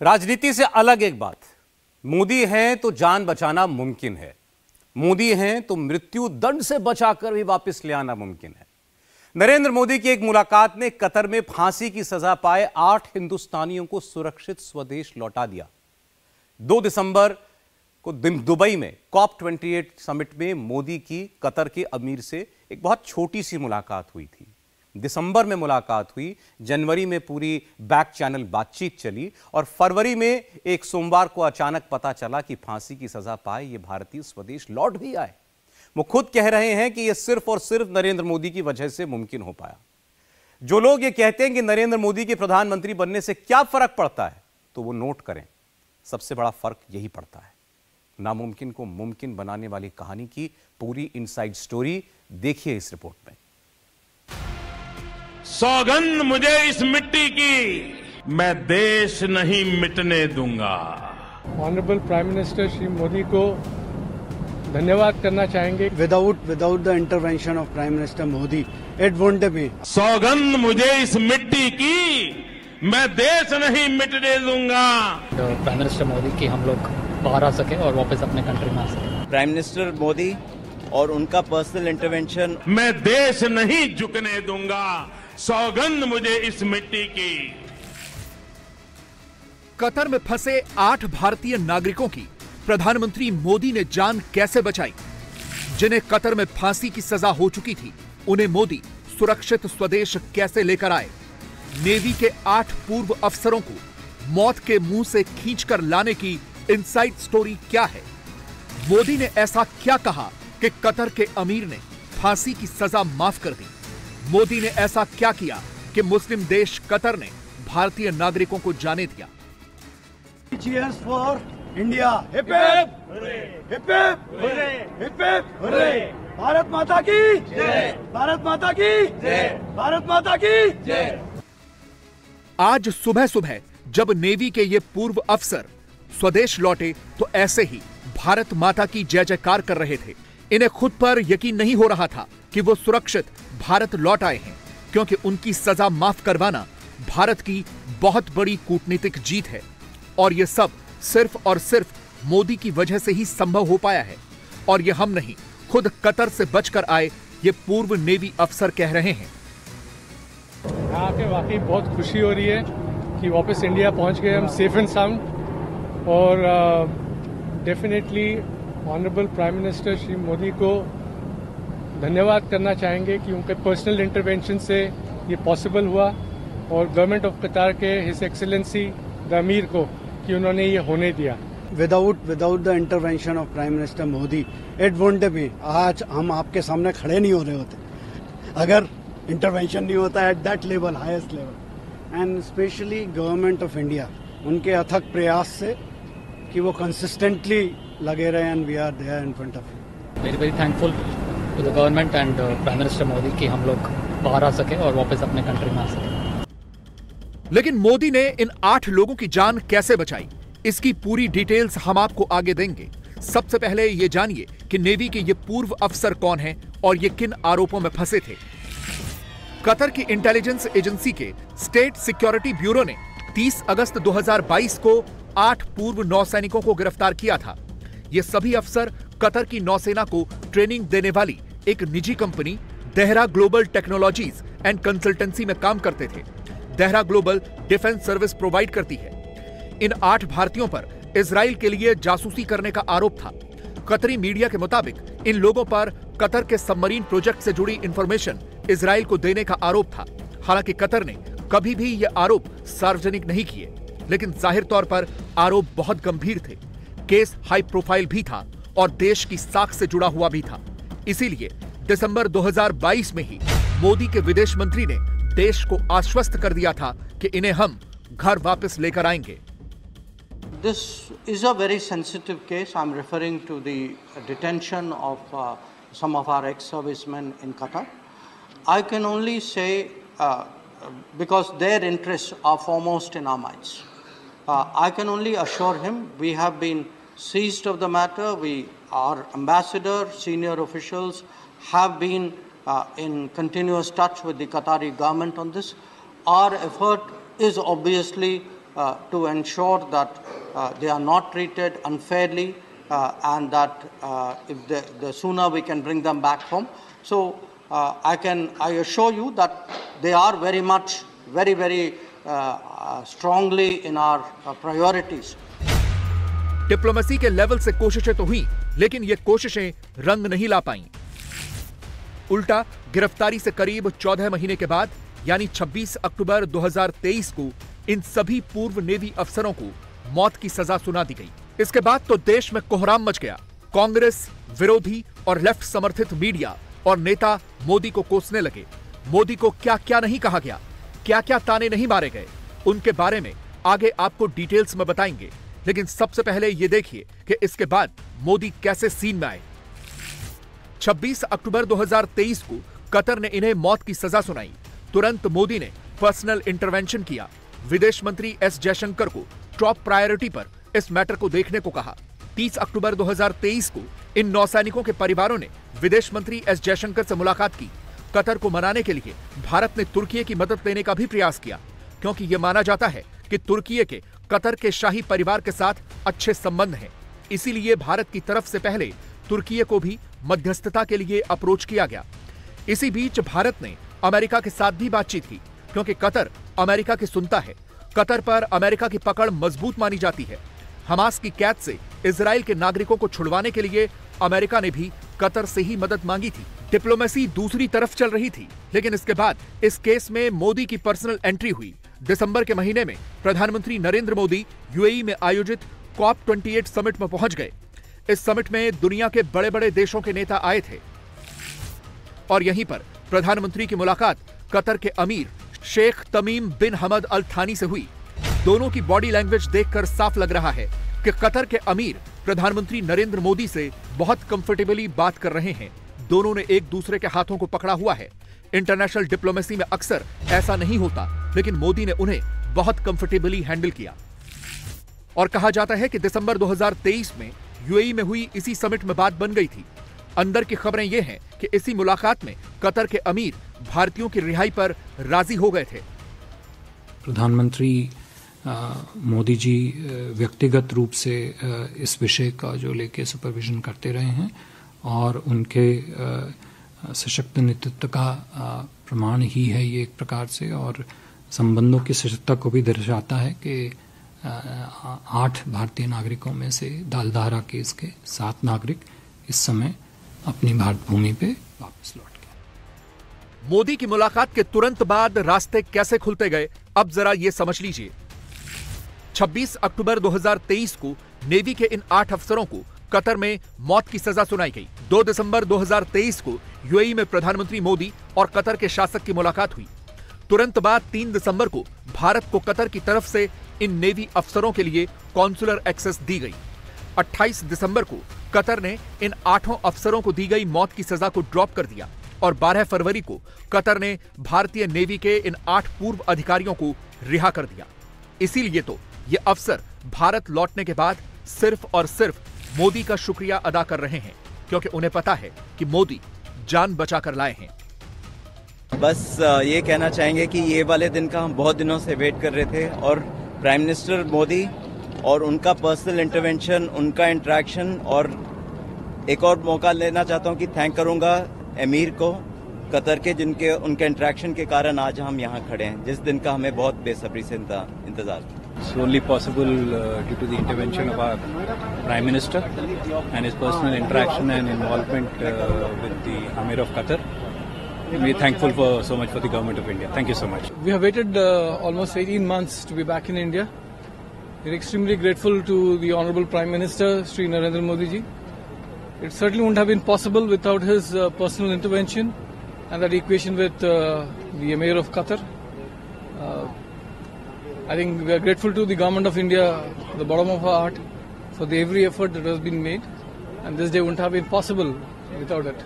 राजनीति से अलग एक बात, मोदी हैं तो जान बचाना मुमकिन है, मोदी हैं तो मृत्यु दंड से बचाकर भी वापस ले आना मुमकिन है। नरेंद्र मोदी की एक मुलाकात ने कतर में फांसी की सजा पाए 8 हिंदुस्तानियों को सुरक्षित स्वदेश लौटा दिया। 2 दिसंबर को दुबई में COP28 समिट में मोदी की कतर के अमीर से एक बहुत छोटी सी मुलाकात हुई थी। दिसंबर में मुलाकात हुई, जनवरी में पूरी बैक चैनल बातचीत चली और फरवरी में एक सोमवार को अचानक पता चला कि फांसी की सजा पाए ये भारतीय स्वदेश लौट भी आए। वो खुद कह रहे हैं कि यह सिर्फ और सिर्फ नरेंद्र मोदी की वजह से मुमकिन हो पाया। जो लोग ये कहते हैं कि नरेंद्र मोदी के प्रधानमंत्री बनने से क्या फर्क पड़ता है, तो वो नोट करें, सबसे बड़ा फर्क यही पड़ता है। नामुमकिन को मुमकिन बनाने वाली कहानी की पूरी इनसाइड स्टोरी देखिए इस रिपोर्ट में। सौगंध मुझे इस मिट्टी की, मैं देश नहीं मिटने दूंगा। Honourable prime minister Shri Modi को धन्यवाद करना चाहेंगे। Without the intervention of prime minister Modi it won't be. सौगंध मुझे इस मिट्टी की, मैं देश नहीं मिटने दूंगा। प्राइम मिनिस्टर मोदी की हम लोग बाहर आ सके और वापस अपने कंट्री में आ सके। प्राइम मिनिस्टर मोदी और उनका पर्सनल इंटरवेंशन, मैं देश नहीं झुकने दूंगा। सौगंध मुझे इस मिट्टी की। कतर में फंसे 8 भारतीय नागरिकों की प्रधानमंत्री मोदी ने जान कैसे बचाई? जिन्हें कतर में फांसी की सजा हो चुकी थी, उन्हें मोदी सुरक्षित स्वदेश कैसे लेकर आए? नेवी के 8 पूर्व अफसरों को मौत के मुंह से खींचकर लाने की इनसाइड स्टोरी क्या है? मोदी ने ऐसा क्या कहा कि कतर के अमीर ने फांसी की सजा माफ कर दी? मोदी ने ऐसा क्या किया कि मुस्लिम देश कतर ने भारतीय नागरिकों को जाने दिया? Cheers for India! Hip hip! Hip hip! Hip hip! Bharat माता की जय! भारत माता की जय! भारत माता की जय! आज सुबह सुबह जब नेवी के ये पूर्व अफसर स्वदेश लौटे तो ऐसे ही भारत माता की जय जयकार कर रहे थे। इन्हें खुद पर यकीन नहीं हो रहा था कि वो सुरक्षित भारत लौट आए हैं, क्योंकि उनकी सजा माफ करवाना भारत की बहुत बड़ी कूटनीतिक जीत है और ये सब सिर्फ और सिर्फ मोदी की वजह से ही संभव हो पाया है। और ये हम नहीं, खुद कतर से बचकर आए ये पूर्व नेवी अफसर कह रहे हैं। यहाँ आके वाकई बहुत खुशी हो रही है कि वापस इंडिया पहुंच गए हम सेफ एंड साउंड। और definitely honourable prime minister Shri Modi को धन्यवाद करना चाहेंगे कि उनके पर्सनल इंटरवेंशन से ये पॉसिबल हुआ और गवर्नमेंट ऑफ कतार के हिज एक्सेलेंसी द अमीर को कि उन्होंने ये होने दिया। Without the intervention of prime minister Modi it won't B. आज हम आपके सामने खड़े नहीं हो रहे होते अगर इंटरवेंशन नहीं होता at that level, highest level. And specially government of India, उनके अथक प्रयास से कि वो कंसिस्टेंटली लगे रहे and we are there in front of you. Very thankful to the government and prime minister Modi कि हम लोग बाहर आ सके और वापस अपने कंट्री में आ सके। लेकिन मोदी ने इन 8 लोगों की जान कैसे बचाई, इसकी पूरी डिटेल्स हम आपको आगे देंगे। सबसे पहले ये जानिए कि नेवी के ये पूर्व अफसर कौन हैं और ये किन आरोपों में फंसे थे। कतर की इंटेलिजेंस एजेंसी के स्टेट सिक्योरिटी ब्यूरो ने 30 अगस्त 2022 को 8 पूर्व नौसैनिकों को गिरफ्तार किया था। ये सभी अफसर कतर की नौसेना को ट्रेनिंग देने वाली एक निजी company Dehra global technologies and consultancy में काम करते थे। Dehra global defence service provide करती है। इन 8 भारतीयों पर इजराइल के लिए जासूसी करने का आरोप था। कतरी मीडिया के मुताबिक इन लोगों पर कतर के सबमरीन प्रोजेक्ट से जुड़ी इंफॉर्मेशन इजराइल को देने का आरोप था। हालांकि कतर ने कभी भी ये आरोप सार्वजनिक नहीं किए, लेकिन जाहिर तौर पर आरोप बहुत गंभीर थे। केस हाई प्रोफाइल भी था और देश की साख से जुड़ा हुआ भी था। इसीलिए दिसंबर 2022 में ही मोदी के विदेश मंत्री ने देश को आश्वस्त कर दिया था कि इन्हें हम घर वापस लेकर आएंगे। This is a very sensitive case. I'm referring to the detention of some of our ex-servicemen in Qatar. I can only say, because their interests are foremost in our minds, I can only assure him we have been seized of the matter. Our ambassador, senior officials have been in continuous touch with the Qatari government on this. Our effort is obviously to ensure that they are not treated unfairly and that if the sooner we can bring them back home. So I assure you that they are very much, very strongly in our priorities. Diplomacy के level से कोशिशें तो हुई, लेकिन ये कोशिशें रंग नहीं ला पाईं। उल्टा गिरफ्तारी से करीब 14 महीने के बाद यानी 26 अक्टूबर 2023 को इन सभी पूर्व नेवी अफसरों को मौत की सजा सुना दी गई। इसके बाद तो देश में कोहराम मच गया। कांग्रेस, विरोधी और लेफ्ट समर्थित मीडिया और नेता मोदी को कोसने लगे। मोदी को क्या क्या नहीं कहा गया, क्या क्या ताने नहीं मारे गए, उनके बारे में आगे आपको डिटेल्स में बताएंगे। लेकिन सबसे पहले यह देखिए कि इसके बाद मोदी कैसे सीन में आए। 26 अक्टूबर 2023 को कतर ने इन्हें मौत की सजा सुनाई। तुरंत मोदी ने पर्सनल इंटरवेंशन किया। विदेश मंत्री एस जयशंकर को टॉप प्रायोरिटी पर इस मैटर को देखने को कहा। 30 अक्टूबर 2023 को इन नौसैनिकों के परिवारों ने विदेश मंत्री एस जयशंकर से मुलाकात की। कतर को मनाने के लिए भारत ने तुर्की की मदद लेने का भी प्रयास किया, क्योंकि यह माना जाता है कि तुर्की के कतर के शाही परिवार के साथ अच्छे संबंध हैं। इसीलिए भारत की तरफ से पहले तुर्की को भी मध्यस्थता के लिए अप्रोच किया गया। इसी बीच भारत ने अमेरिका के साथ भी बातचीत की, क्योंकि कतर अमेरिका की सुनता है। कतर पर अमेरिका की पकड़ मजबूत मानी जाती है। हमास की कैद से इजराइल के नागरिकों को छुड़वाने के लिए अमेरिका ने भी कतर से ही मदद मांगी थी। डिप्लोमेसी दूसरी तरफ चल रही थी, लेकिन इसके बाद इस केस में मोदी की पर्सनल एंट्री हुई। दिसंबर के महीने में प्रधानमंत्री नरेंद्र मोदी यूएई में आयोजित COP28 समिट में पहुंच गए। इस समिट में दुनिया के बड़े बड़े देशों के नेता आए थे और यहीं पर प्रधानमंत्री की मुलाकात कतर के अमीर शेख तमीम बिन हमद अल थानी से हुई। दोनों की बॉडी लैंग्वेज देखकर साफ लग रहा है कि कतर के अमीर प्रधानमंत्री नरेंद्र मोदी से बहुत कंफर्टेबली बात कर रहे हैं। दोनों ने एक दूसरे के हाथों को पकड़ा हुआ है। इंटरनेशनल डिप्लोमेसी में अक्सर ऐसा नहीं होता, लेकिन मोदी ने उन्हें बहुत कंफर्टेबली हैंडल किया। और कहा जाता है कि दिसंबर 2023 में यूएई में हुई इसी समिट में बात बन गई थी। अंदर की खबरें यह हैं कि इसी मुलाकात में कतर के अमीर भारतीयों की रिहाई पर राजी हो गए थे। प्रधानमंत्री मोदी जी व्यक्तिगत रूप से इस विषय का जो लेके सुपरविजन करते रहे हैं और उनके सशक्त नेतृत्व का प्रमाण ही है ये एक प्रकार से, और संबंधों की सशक्तता को भी दर्शाता है कि 8 भारतीय नागरिकों में से दालधारा केस के 7 नागरिक इस समय अपनी भारत भूमि पे वापस लौट गए। मोदी की मुलाकात के तुरंत बाद रास्ते कैसे खुलते गए, अब जरा ये समझ लीजिए। 26 अक्टूबर 2023 को नेवी के इन 8 अफसरों को कतर में मौत की सजा सुनाई गई। 2 दिसंबर 2023 को यूएई में प्रधानमंत्री मोदी और कतर के शासक की मुलाकात हुई। तुरंत बाद 3 दिसंबर को भारत को कतर की तरफ से इन नेवी अफसरों के लिए कॉन्सुलर एक्सेस दी गई। 28 दिसंबर को कतर ने इन 8 अफसरों को दी गई मौत की सजा को ड्रॉप कर दिया और 12 फरवरी को कतर ने भारतीय नेवी के इन 8 पूर्व अधिकारियों को रिहा कर दिया। इसीलिए तो ये अफसर भारत लौटने के बाद सिर्फ और सिर्फ मोदी का शुक्रिया अदा कर रहे हैं, क्योंकि उन्हें पता है कि मोदी जान बचाकर लाए हैं। बस ये कहना चाहेंगे कि ये वाले दिन का हम बहुत दिनों से वेट कर रहे थे, और प्राइम मिनिस्टर मोदी और उनका पर्सनल इंटरवेंशन, उनका इंटरेक्शन, और एक और मौका लेना चाहता हूं कि थैंक करूंगा एमीर को कतर के, जिनके उनके इंटरेक्शन के कारण आज हम यहाँ खड़े हैं, जिस दिन का हमें बहुत बेसब्री से इंतजार था। It's only possible due to the intervention of our Prime Minister and his personal interaction and involvement with the Amir of Qatar. We're thankful so much for the government of India. Thank you so much. We have waited almost 18 months to be back in India. We're extremely grateful to the Honorable Prime Minister, Shri Narendra Modi ji. It certainly wouldn't have been possible without his personal intervention and that equation with the Emir of Qatar. I think we are grateful to the government of India, the bottom of our heart, for the every effort that has been made, and this day wouldn't have been possible without it.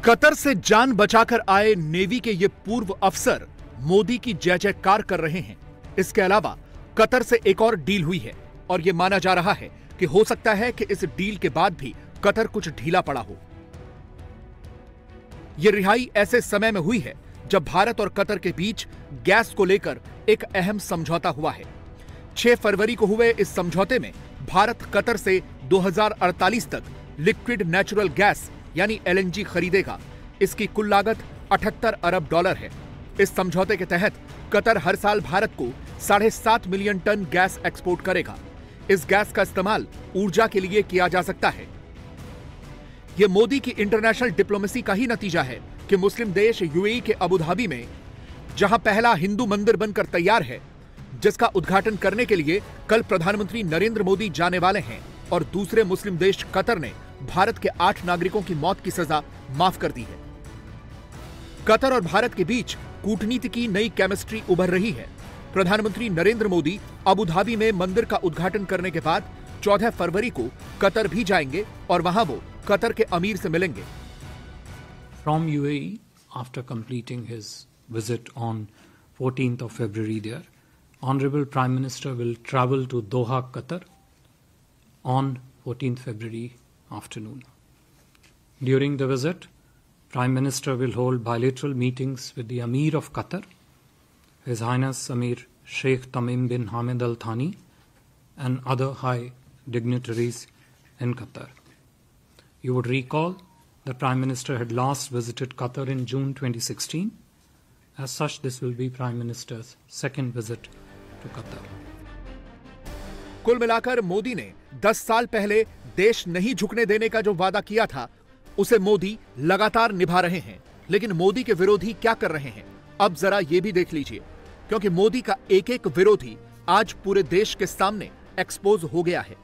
Qatar से जान बचाकर आए navy के ये पूर्व अफसर मोदी की जय जयकार कर रहे हैं। इसके अलावा कतर से एक और डील हुई है और यह माना जा रहा है कि हो सकता है कि इस डील के बाद भी कतर कुछ ढीला पड़ा हो। यह रिहाई ऐसे समय में हुई है जब भारत और कतर के बीच गैस को लेकर एक अहम समझौता हुआ है। 6 फरवरी को हुए इस समझौते में भारत कतर से 2048 तक लिक्विड नेचुरल गैस यानी LNG खरीदेगा। इसकी कुल लागत $78 अरब है। इस समझौते के तहत कतर हर साल भारत को 7.5 मिलियन टन गैस एक्सपोर्ट करेगा। इस गैस का इस्तेमाल ऊर्जा के लिए किया जा सकता है। यह मोदी की इंटरनेशनल डिप्लोमेसी का ही नतीजा है कि मुस्लिम देश UAE के अबू धाबी में, जहां पहला हिंदू मंदिर बनकर तैयार है, जिसका उद्घाटन करने के लिए कल प्रधानमंत्री नरेंद्र मोदी जाने वाले हैं, और दूसरे मुस्लिम देश कतर ने भारत के 8 नागरिकों की मौत की सजा माफ कर दी है। कतर और भारत के बीच कूटनीति की नई केमिस्ट्री उभर रही है। प्रधानमंत्री नरेंद्र मोदी अबू धाबी में मंदिर का उद्घाटन करने के बाद 14 फरवरी को कतर भी जाएंगे और वहां वो कतर के अमीर से मिलेंगे। From UAE, after completing his visit on 14th of February there, Honorable Prime Minister will travel to Doha, Qatar on 14th February afternoon. During the visit, Prime Minister will hold bilateral meetings with the Amir of Qatar, His Highness Amir Sheikh Tamim bin Hamad Al Thani, and other high dignitaries in Qatar. You would recall the Prime Minister had last visited Qatar in June 2016. As such, this will be Prime Minister's second visit to Qatar. कुल मिलाकर मोदी ने 10 साल पहले देश नहीं झुकने देने का जो वादा किया था, उसे मोदी लगातार निभा रहे हैं। लेकिन मोदी के विरोधी क्या कर रहे हैं, अब जरा ये भी देख लीजिए, क्योंकि मोदी का एक एक विरोधी आज पूरे देश के सामने एक्सपोज हो गया है।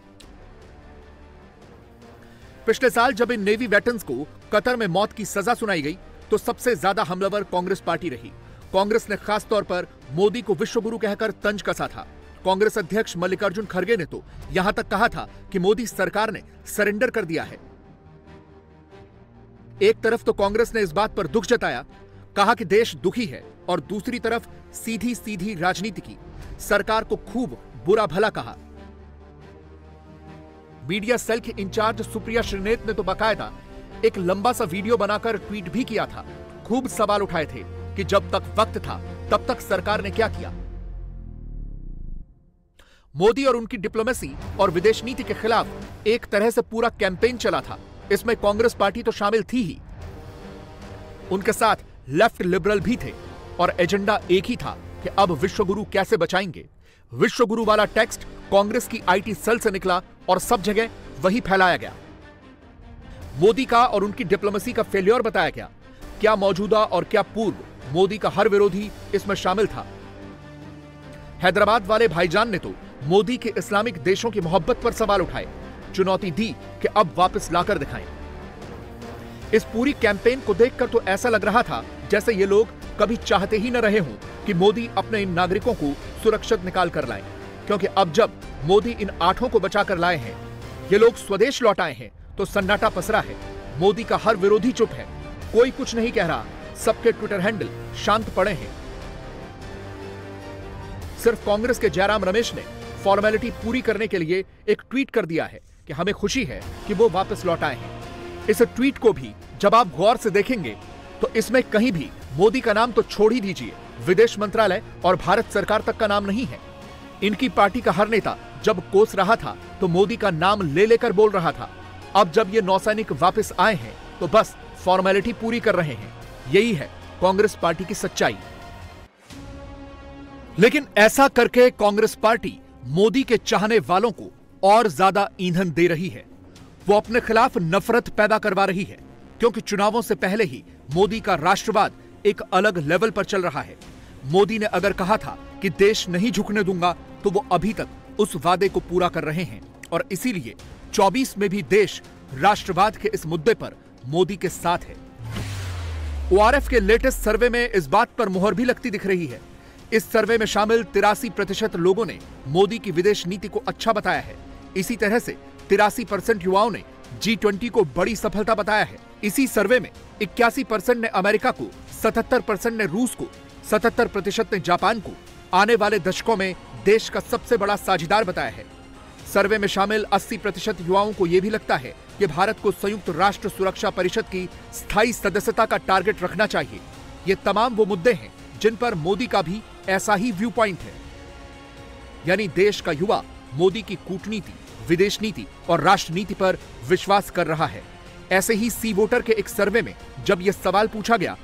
पिछले साल जब इन नेवी वेटरन्स को कतर में मौत की सजा सुनाई गई, तो सबसे ज्यादा हमलावर कांग्रेस पार्टी रही। कांग्रेस ने खास तौर पर मोदी को विश्वगुरु कहकर तंज कसा था। कांग्रेस अध्यक्ष मल्लिकार्जुन खड़गे ने तो यहां तक कहा था कि मोदी सरकार ने सरेंडर कर दिया है। एक तरफ तो कांग्रेस ने इस बात पर दुख जताया, कहा कि देश दुखी है, और दूसरी तरफ सीधी सीधी राजनीति की, सरकार को खूब बुरा भला कहा। मीडिया सेल के इंचार्ज सुप्रिया श्रीनेत ने तो बाकायदा एक लंबा सा वीडियो बनाकर ट्वीट भी किया था। खूब सवाल उठाए थे कि जब तक वक्त था तब तक सरकार ने क्या किया। मोदी और उनकी डिप्लोमेसी और विदेश नीति के खिलाफ एक तरह से पूरा कैंपेन चला था। इसमें कांग्रेस पार्टी तो शामिल थी ही, उनके साथ लेफ्ट लिबरल भी थे, और एजेंडा एक ही था कि अब विश्वगुरु कैसे बचाएंगे। विश्वगुरु वाला टेक्स्ट कांग्रेस की IT सेल से निकला और सब जगह वही फैलाया गया। मोदी का और उनकी डिप्लोमेसी का फेल्योर बताया गया। क्या मौजूदा और क्या पूर्व, मोदी का हर विरोधी इसमें शामिल था। हैदराबाद वाले भाईजान ने तो मोदी के इस्लामिक देशों की मोहब्बत पर सवाल उठाए, चुनौती दी कि अब वापस लाकर दिखाएं। इस पूरी कैंपेन को देखकर तो ऐसा लग रहा था जैसे ये लोग कभी चाहते ही न रहे हों कि मोदी अपने इन नागरिकों को सुरक्षित निकाल कर लाएं, क्योंकि अब जब मोदी इन 8 को बचाकर लाए हैं, ये लोग स्वदेश लौट आए हैं, तो सन्नाटा पसरा है। मोदी का हर विरोधी चुप है, कोई कुछ नहीं कह रहा, सबके ट्विटर हैंडल शांत पड़े हैं। सिर्फ कांग्रेस के जयराम रमेश ने फॉर्मेलिटी पूरी करने के लिए एक ट्वीट कर दिया है कि हमें खुशी है कि वो वापस लौट आए हैं। इस ट्वीट को भी जब आप गौर से देखेंगे तो इसमें कहीं भी मोदी का नाम तो छोड़ ही दीजिए, विदेश मंत्रालय और भारत सरकार तक का नाम नहीं है। इनकी पार्टी का हर नेता जब कोस रहा था तो मोदी का नाम ले लेकर बोल रहा था। अब जब ये नौसैनिक वापस आए हैं तो बस फॉर्मेलिटी पूरी कर रहे हैं। यही है कांग्रेस पार्टी की सच्चाई। लेकिन ऐसा करके कांग्रेस पार्टी मोदी के चाहने वालों को और ज्यादा ईंधन दे रही है। वो अपने खिलाफ नफरत पैदा करवा रही है, क्योंकि चुनावों से पहले ही मोदी का राष्ट्रवाद एक अलग लेवल पर चल रहा है। मोदी ने अगर कहा था कि देश नहीं झुकने दूंगा, तो वो अभी तक उस वादे को पूरा कर रहे हैं, और इसीलिए 24 में भी देश राष्ट्रवाद के इस मुद्दे पर मोदी के साथ है। ORF के लेटेस्ट सर्वे में इस बात पर मुहर भी लगती दिख रही है। इस सर्वे में शामिल 83% लोगों ने मोदी की विदेश नीति को अच्छा बताया है। इसी तरह से 83% युवाओं ने G20 को बड़ी सफलता बताया है। इसी सर्वे में 81% ने अमेरिका को, 77% ने रूस को, 77% ने जापान को आने वाले दशकों में देश का सबसे बड़ा साझीदार बताया है। सर्वे में शामिल 80% युवाओं को यह भी लगता है कि भारत को संयुक्त राष्ट्र सुरक्षा परिषद की स्थायी सदस्यता का टारगेट रखना चाहिए। ये तमाम वो मुद्दे हैं जिन पर मोदी का भी ऐसा ही व्यू पॉइंट है। यानी देश का युवा मोदी की कूटनीति, विदेश नीति और राष्ट्र नीति पर विश्वास कर रहा है। ऐसे ही सी वोटर के एक सर्वे में जब यह सवाल पूछा गया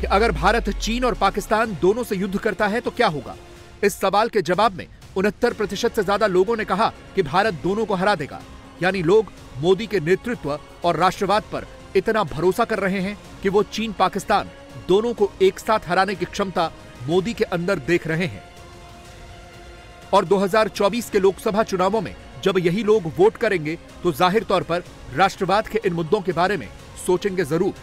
कि अगर भारत चीन और पाकिस्तान दोनों से युद्ध करता है तो क्या होगा, इस सवाल के जवाब में 69% से ज्यादा लोगों ने कहा कि भारत दोनों को हरा देगा। यानी लोग मोदी के नेतृत्व और राष्ट्रवाद पर इतना भरोसा कर रहे हैं कि वो चीन पाकिस्तान दोनों को एक साथ हराने की क्षमता मोदी के अंदर देख रहे हैं। और 2024 के लोकसभा चुनावों में जब यही लोग वोट करेंगे तो जाहिर तौर पर राष्ट्रवाद के इन मुद्दों के बारे में सोचेंगे जरूर।